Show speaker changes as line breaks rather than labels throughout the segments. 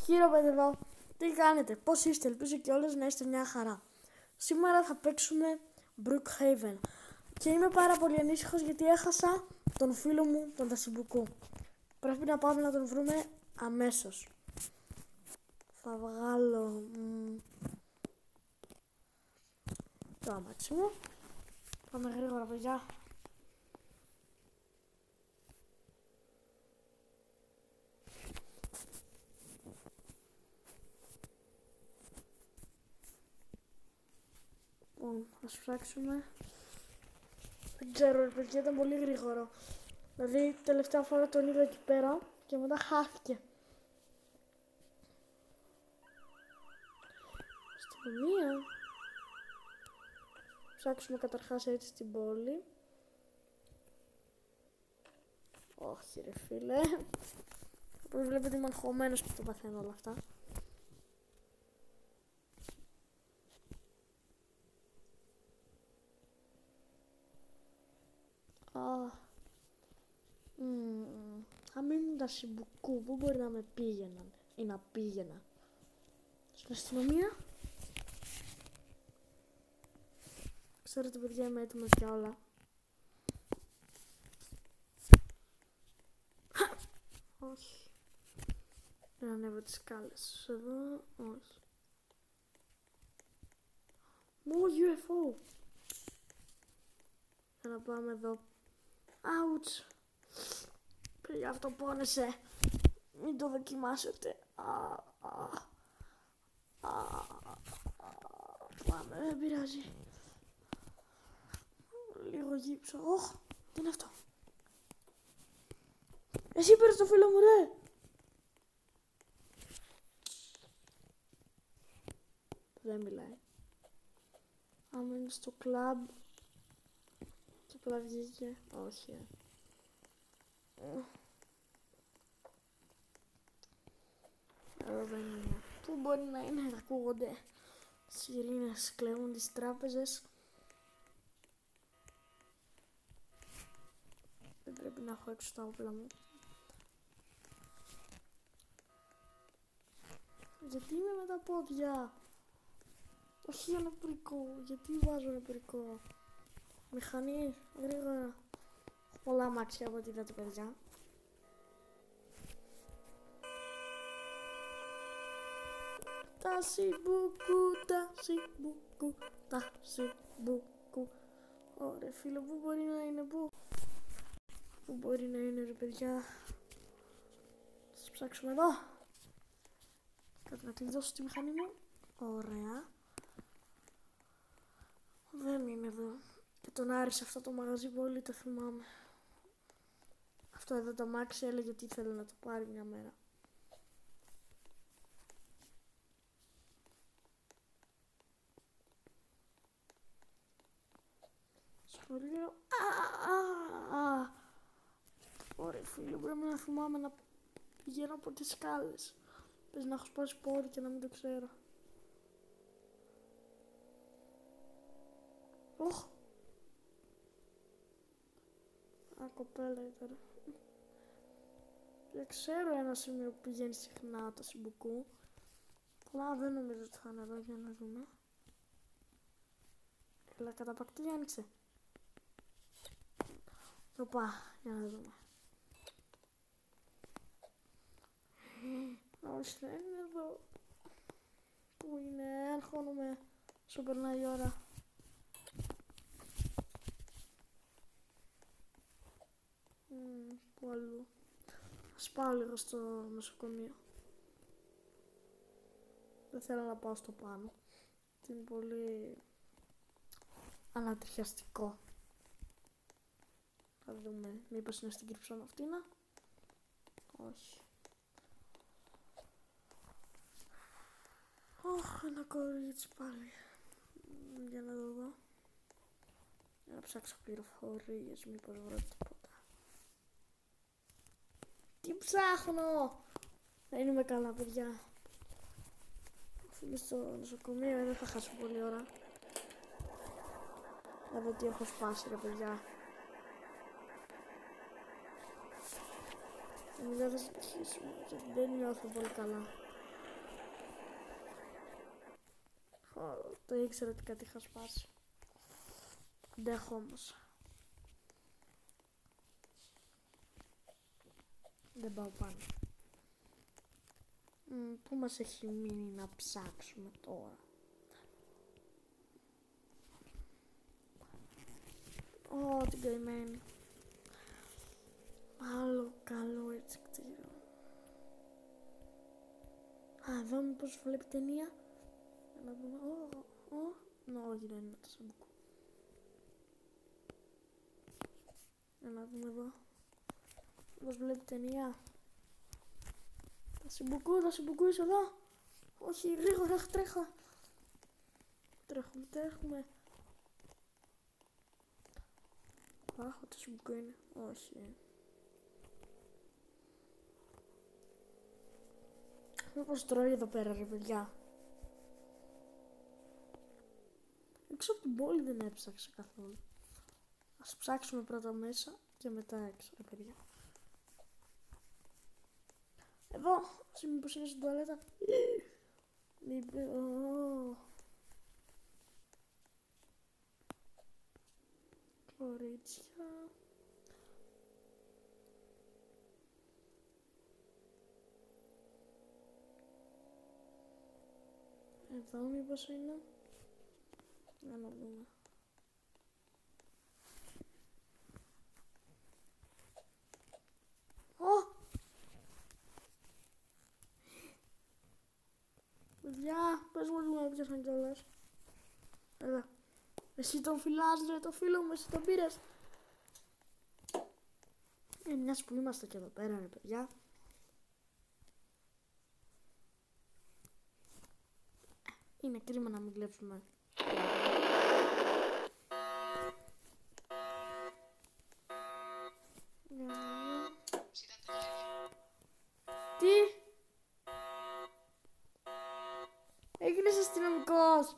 Χαίρομαι εδώ. Τι κάνετε, πώς είστε, ελπίζω και όλες να είστε μια χαρά. Σήμερα θα παίξουμε Brookhaven και είμαι πάρα πολύ ανήσυχος γιατί έχασα τον φίλο μου, τον Τασιμπουκού. Πρέπει να πάμε να τον βρούμε αμέσως. Θα βγάλω το αμάξι μου. Πάμε γρήγορα, παιδιά. Ας ψάξουμε. Δεν ξέρω, παιδιά, ήταν πολύ γρήγορο. Δηλαδή, τελευταία φορά τον είδα εκεί πέρα και μετά χάθηκε. Αστυνομία. Ψάξουμε καταρχάς έτσι στην πόλη. Όχι ρε φίλε. Όπως βλέπετε είμαι αγχωμένος που το παθαίνω όλα αυτά. Αν ήμουν Τασιμπουκού, πού μπορεί να με πήγαιναν ή να πήγαινα? Στην αστυνομία. Ξέρετε παιδιά, είμαι έτοιμος για όλα. Όχι. Δεν ανέβω τις σκάλες. Εδώ, όχι. Μου UFO. Για να πάμε εδώ. Ouch. Παιδιά, αυτό πόνεσε. Μην το δοκιμάσετε. Πάμε, δεν πειράζει. Λίγο γύψο. Ωχ, τι είναι αυτό? Εσύ πήρες το φίλο μου, ρε. Δεν μιλάει. Άμα είναι στο κλαμπ και απλά βγήκε. Όχι. Εδώ δεν είναι. Πού μπορεί να είναι? Ακούγονται σιρήνες, κλέβουν τις τράπεζες. Δεν πρέπει να έχω έξω τα όπλα μου. Γιατί είμαι με τα πόδια? Όχι ένα πυρικό. Γιατί βάζω ένα πυρικό? Μηχανή, γρήγορα. Πολλά αμάξια από ό,τι είδατε, παιδιά. Τασιμπουκού, Τασιμπουκού, Τασιμπουκού. Ωραία φίλο, πού μπορεί να είναι, πού μπορεί να είναι ρε παιδιά? Σας ψάξουμε εδώ. Κάτι να κλειδώσω τη μηχανή μου. Ωραία. Δεν είναι εδώ. Και τον άρεσε αυτό το μαγαζί πολύ, το θυμάμαι. Αυτό εδώ το αμάξι έλεγε ότι ήθελε να το πάρει μια μέρα. Σχολείο. Ωραία φίλε, πρέπει να θυμάμαι να πηγαίνω από τις σκάλες. Πες να έχω σπάσει πόδι και να μην το ξέρω. Ωχ. Κοπέλα ήταν. Δεν ξέρω ένα σημείο που πηγαίνει συχνά το Τασιμπουκού. Αλλά δεν νομίζω ότι θα είναι εδώ, για να δούμε. Έλα, καταπακτή, άνοιξε. Οπα, για να δούμε. Όχι, δεν είναι εδώ. Πού είναι? Αγχώνομαι. Σου περνάει η ώρα. Πού αλλού? Ας πάω λίγο στο νοσοκομείο. Δεν θέλω να πάω στο πάνω. Είναι πολύ ανατριχιαστικό. Θα δούμε. Μήπως είναι στην Κρυψοναυτίνα? Όχι. Ωχ, ένα κορίτσι πάλι. Για να το δω. Για να ψάξω πληροφορίες, μήπως βρω τίποτα. Τι ψάχνω? Δεν είμαι καλά, παιδιά. Αφού είμαι στο νοσοκομείο, δεν θα χάσω πολλή ώρα. Να δω τι έχω σπάσει, ρε παιδιά. Δεν θα συνεχίσουμε, γιατί δεν νιώθω πολύ καλά. Το ήξερα ότι κάτι είχα σπάσει. Αντέχω όμως. Δεν πάω πάνω. Πού μας έχει μείνει να ψάξουμε τώρα? Την καημένη. Άλλο καλό έτσι κτίριο. Εδώ μήπως βλέπει ταινία. Να δούμε. Όχι, δεν είναι το Σαμπουκού. Να δούμε εδώ. Μήπως βλέπει ταινία. Τα Σαμπουκού είσαι εδώ. Όχι, γρήγορα, τρέχω. Τρέχουμε. Αχ, το Σαμπουκού είναι. Όχι. Μήπως τρώει εδώ πέρα, ρε παιδιά. Έξω από την πόλη δεν έψαξε καθόλου. Ας ψάξουμε πρώτα μέσα και μετά έξω, ρε παιδιά. Εδώ, μήπως είναι στην τουαλέτα. Κορίτσια. Εδώ μήπως είναι. Για να δούμε. Παιδιά, πες μου ότι μου έπιασαν κιόλας. Έλα. Εσύ τον φυλάς ρε, το φίλο μου, εσύ τον πήρες. Μιας που είμαστε και εδώ πέρα ρε παιδιά. Είναι κρίμα να μην κλέψουμε. Τι? Έγινες αστυνομικός.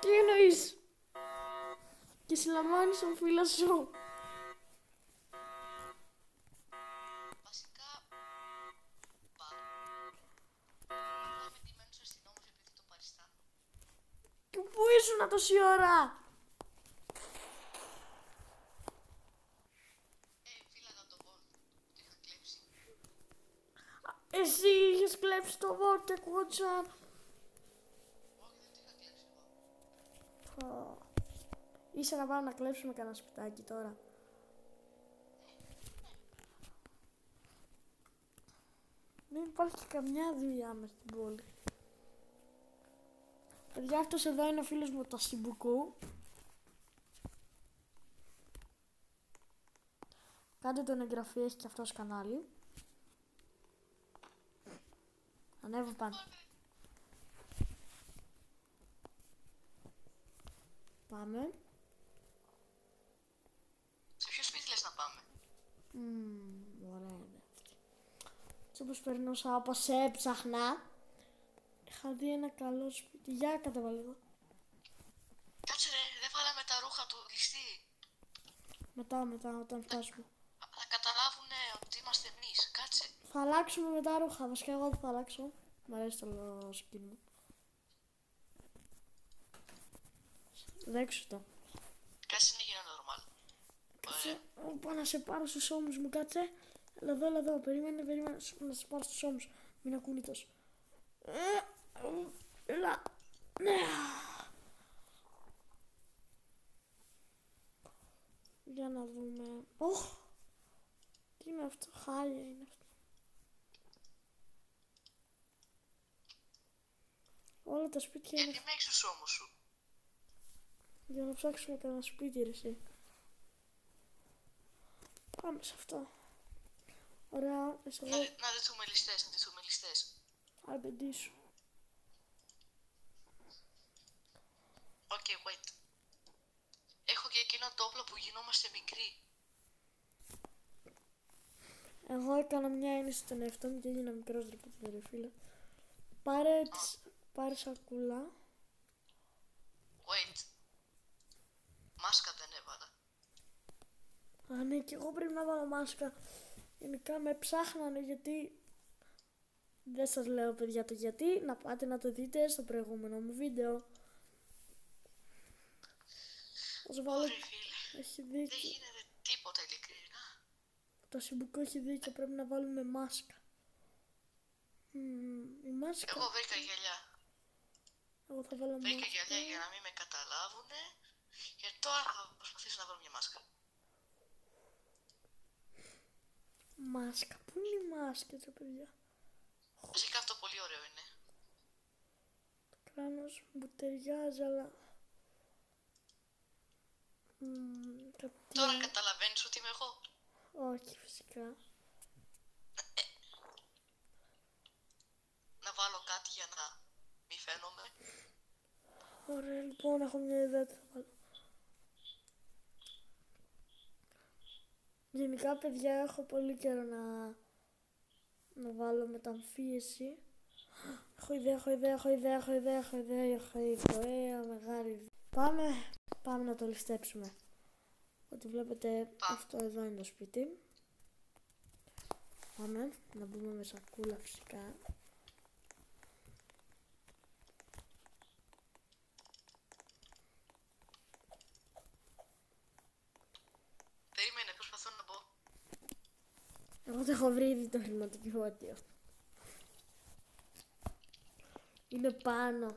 Τι εννοείς? Και συλλαμβάνεις τον φίλο σου.
Βασικά, να είμαι ντυμένος αστυνόμος επειδή το παριστάνω.
Και πού ήσουν τόση ώρα?
Φύλαγα το βόλτ που το είχα κλέψει.
Εσύ είχες κλέψει το βόλτ και ακούγονταν.
Όχι, δεν το είχα κλέψει εγώ.
Είσαι να πάμε να κλέψουμε κανένα σπιτάκι τώρα. Δεν υπάρχει καμιά δουλειά μες στην πόλη. Παιδιά, αυτός εδώ είναι ο φίλος μου το Σαμπουκού. Κάντε τον εγγραφή, έχει και αυτός κανάλι. Ανέβω πάνω. Πάμε.
Σε ποιο σπίτι λες να πάμε?
Ωραία είναι αυτή. Έτσι όπως περνούσα, όπως έψαχνα, είχα δει ένα καλό σπίτι. Για κατέβα λίγο.
Κάτσε ρε, δεν βάλαμε τα ρούχα του ληστή.
Μετά, όταν φτάσουμε.
Θα καταλάβουν ότι είμαστε εμείς. Κάτσε.
Θα αλλάξουμε με τα ρούχα. Βασικά εγώ δεν θα αλλάξω. Μ' αρέσει το skin μου. Δέξου το.
Κάτσε να γίνω normal.
Κάτσε, πάω να σε πάρω στους ώμους μου, κάτσε. Έλα εδώ, περίμενε, να σε πάρω στους ώμους. Μην ακούνητος. Έλα. Για να δούμε. Τι είναι αυτό, χάλια είναι αυτό. Όλα τα σπίτια είναι.
Γιατί με έχεις τους ώμους σου?
Για να ψάξουμε κανένα σπίτι ρε εσύ. Πάμε σε αυτό. Ωραία, εσύ εδώ.
Να δεθούμε ληστές,
Αρπεντή σου.
Οκ, wait. Έχω και εκείνο το όπλο που γινόμαστε μικροί.
Εγώ έκανα μια έννοια στον εαυτό μου και έγινα μικρός ρε φίλε. Πάρε σακούλα.
Wait. Μάσκα δεν έβαλα.
Α, ναι, και εγώ πρέπει να βάλω μάσκα. Γενικά με ψάχνανε γιατί Δεν σας λέω παιδιά το γιατί, να πάτε να το δείτε στο προηγούμενο μου βίντεο. Ας βάλω...
Ωραία φίλε,
Έχει
δεν
δίκιο.
γίνεται τίποτα ειλικρινά.
Το Σιμπουκό έχει δίκιο, πρέπει να βάλουμε μάσκα. Η μάσκα...
Εγώ βρήκα γυαλιά.
Εγώ θα βάλω
Βρήκα
μάσκα.
γυαλιά για να μην με καταλάβουνε. Και τώρα θα προσπαθήσω να βρω μια μάσκα.
Μάσκα, πού είναι η μάσκα ρε παιδιά?
Βασικά αυτό πολύ ωραίο είναι.
Το κράνος μου ταιριάζει, αλλά...
Τώρα καταλαβαίνεις ότι είμαι εγώ.
Όχι φυσικά.
Να βάλω κάτι για να μη φαίνομαι.
Ωραία, λοιπόν, έχω μια ιδέα τι θα βάλω. Γενικά, παιδιά, έχω πολύ καιρό να βάλω μεταμφίεση. Έχω ιδέα, μεγάλη ιδέα. Πάμε να το ληστέψουμε. Ό,τι βλέπετε, αυτό εδώ είναι το σπίτι. Πάμε να μπούμε με σακούλα φυσικά.
Περίμενε, προσπαθώ να μπω.
Εγώ το έχω βρει ήδη το χρηματοκιβώτιο. Είναι πάνω.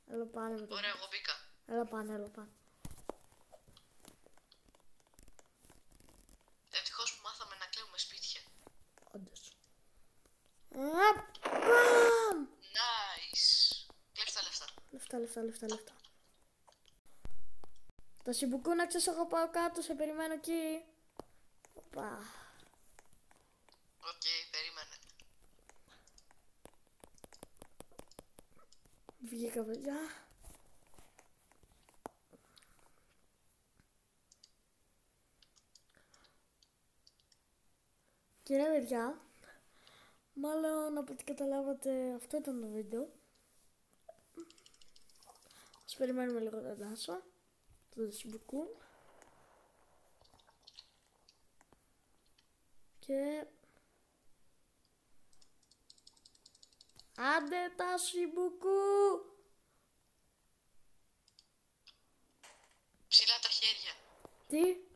Έλα πάνω με το...
Ωραία, εγώ μπήκα.
Έλα πάνω.
Ευτυχώς που μάθαμε να κλέβουμε σπίτια.
Όντως.
Nice. Κλέψτε τα λεφτά.
Λεφτά. Τα Σιμπουκού να ξέρεις, εγώ πάω κάτω, σε περιμένω εκεί. Οπα.
Οκ, περίμενε.
Βγήκα παιδιά. Και ρε παιδιά, μάλλον από ό,τι καταλάβατε αυτό ήταν το βίντεο. Ας περιμένουμε λίγο τον Τάσο, το Σιμπουκού. Και... άντε τα Σιμπουκού!
Ψηλά τα χέρια.
Τι?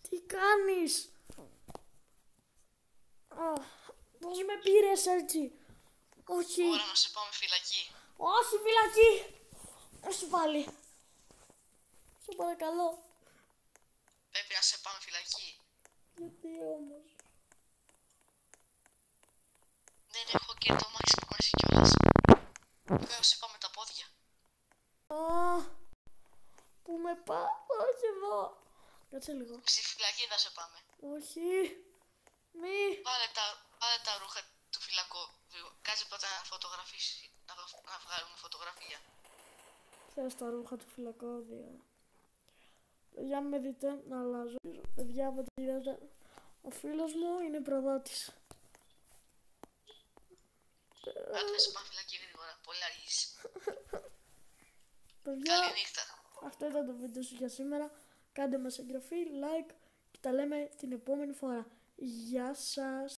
Τι κάνεις? Πώς με πήρες έτσι? Όχι.
Ώρα να σε πάμε φυλακή.
Όχι φυλακή. Όχι πάλι. Σε παρακαλώ.
Πρέπει να σε πάμε φυλακή.
Γιατί όμως?
Δεν έχω και το αμάξι που μαζί κιόλας. Πρέπει να σε πάμε τα πόδια.
Πού με πάω? Όχι εδώ. Κάτσε λίγο.
Στη φυλακή θα σε πάμε.
Όχι. Μη.
Βάλε τα ρούχα του φυλακού. Κάτσε πρώτα να φωτογραφίσεις. Να βγάλουμε φωτογραφία.
Θες τα ρούχα του φυλακώδια. Παιδιά, με δείτε να αλλάζω. Παιδιά, από ό,τι είδατε, ο φίλος μου είναι προδότης.
Άντε να σε πάμε φυλακή γρήγορα. Πολύ αργείς.
Παιδιά,
Καλή νύχτα.
αυτό ήταν το βίντεο σου για σήμερα. Κάντε μας εγγραφή, like και τα λέμε την επόμενη φορά. Γεια σας.